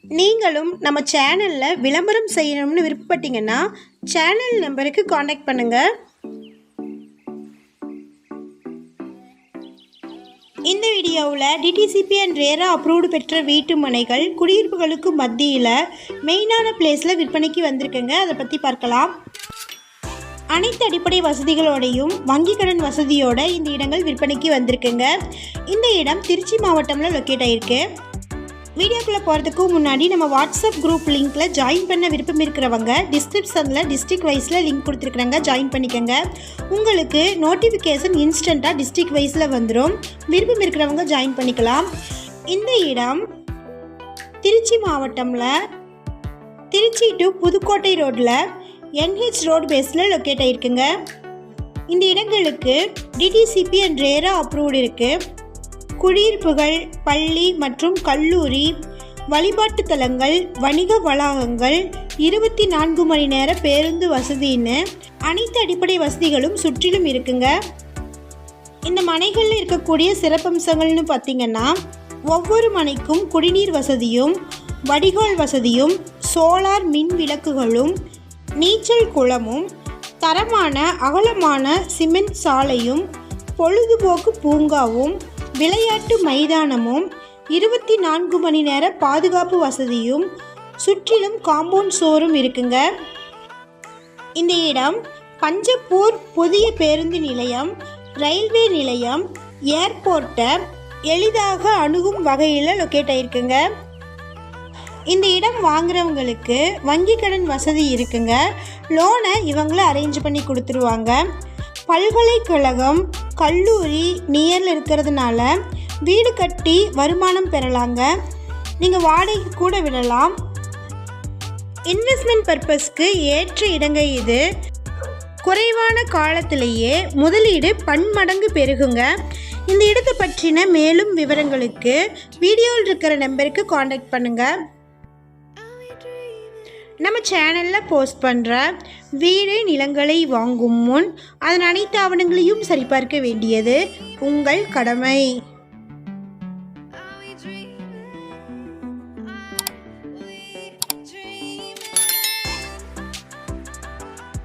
நீங்களும் நம்ம சேனலில் விளம்பரம் செய்யணும்னு விருப்பப்பட்டீங்கன்னா சேனல் நம்பருக்கு காண்டாக்ட் பண்ணுங்கள். இந்த வீடியோவில் டிடிசிபி அண்ட் ரேரா அப்ரூவ்டு பெற்ற வீட்டு மனைகள் குடியிருப்புகளுக்கு மத்தியில் மெயினான பிளேஸில் விற்பனைக்கு வந்திருக்குங்க. அதை பற்றி பார்க்கலாம். அனைத்து அடிப்படை வசதிகளோடையும் வங்கி கடன் வசதியோட இந்த இடங்கள் விற்பனைக்கு வந்திருக்குங்க. இந்த இடம் திருச்சி மாவட்டத்தில் லொக்கேட் ஆகிருக்கு. வீடியோக்குள்ளே போகிறதுக்கு முன்னாடி நம்ம வாட்ஸ்அப் குரூப் லிங்க்கில் ஜாயின் பண்ண விருப்பம் இருக்கிறவங்க டிஸ்கிரிப்ஷனில் டிஸ்ட்ரிக்ட் வைஸில் லிங்க் கொடுத்துருக்குறாங்க, ஜாயின் பண்ணிக்கோங்க. உங்களுக்கு நோட்டிஃபிகேஷன் இன்ஸ்டண்ட்டாக டிஸ்ட்ரிக்ட் வைஸில் வந்துடும். விருப்பம் இருக்கிறவங்க ஜாயின் பண்ணிக்கலாம். இந்த இடம் திருச்சி மாவட்டமில் திருச்சி டு புதுக்கோட்டை ரோட்டில் NH ரோடு பேஸில் லொக்கேட் ஆகிருக்குங்க. இந்த இடங்களுக்கு டிடிசிபி அண்ட் ரேரா அப்ரூவ்டு இருக்குது. குடியிருப்புகள், பள்ளி மற்றும் கல்லூரி, வழிபாட்டு தலங்கள், வணிக வளாகங்கள், 24 மணி நேர பேருந்து வசதின்னு அனைத்து அடிப்படை வசதிகளும் சுற்றிலும் இருக்குங்க. இந்த மனைகளில் இருக்கக்கூடிய சிறப்பம்சங்கள்னு பார்த்திங்கன்னா, ஒவ்வொரு மனைக்கும் குடிநீர் வசதியும், வடிகால் வசதியும், சோலார் மின் விளக்குகளும், நீச்சல் குளமும், தரமான அகலமான சிமெண்ட் சாலையும், பொழுதுபோக்கு பூங்காவும், விளையாட்டு மைதானமும், 24 மணி நேர பாதுகாப்பு வசதியும், சுற்றிலும் காம்பவுண்ட் சுவரும் இருக்குங்க. இந்த இடம் பஞ்சப்பூர் புதிய பேருந்து நிலையம், ரயில்வே நிலையம், ஏர்போர்ட்டை எளிதாக அணுகும் வகையில் லொக்கேட் ஆகிருக்குங்க. இந்த இடம் வாங்குறவங்களுக்கு வங்கி கடன் வசதி இருக்குங்க. லோனை இவங்கள அரேஞ்ச் பண்ணி கொடுத்துருவாங்க. பல்கலைக்கழகம், கல்லூரி நியரில் இருக்கிறதுனால வீடு கட்டி வருமானம் பெறலாங்க. நீங்கள் வாடகைக்கு கூட விடலாம். இன்வெஸ்ட்மெண்ட் பர்பஸ்க்கு ஏற்ற இடங்க இது. குறைவான காலத்திலேயே முதலீடு பன்மடங்கு பெருகுங்க. இந்த இடத்தை பற்றின மேலும் விவரங்களுக்கு வீடியோவில் இருக்கிற நம்பருக்கு காண்டாக்ட் பண்ணுங்கள். நம்ம சேனலில் போஸ்ட் பண்ணுற வீடு நிலங்களை வாங்கும் முன் அதன் அனைத்து ஆவணங்களையும் சரிபார்க்க வேண்டியது உங்கள் கடமை.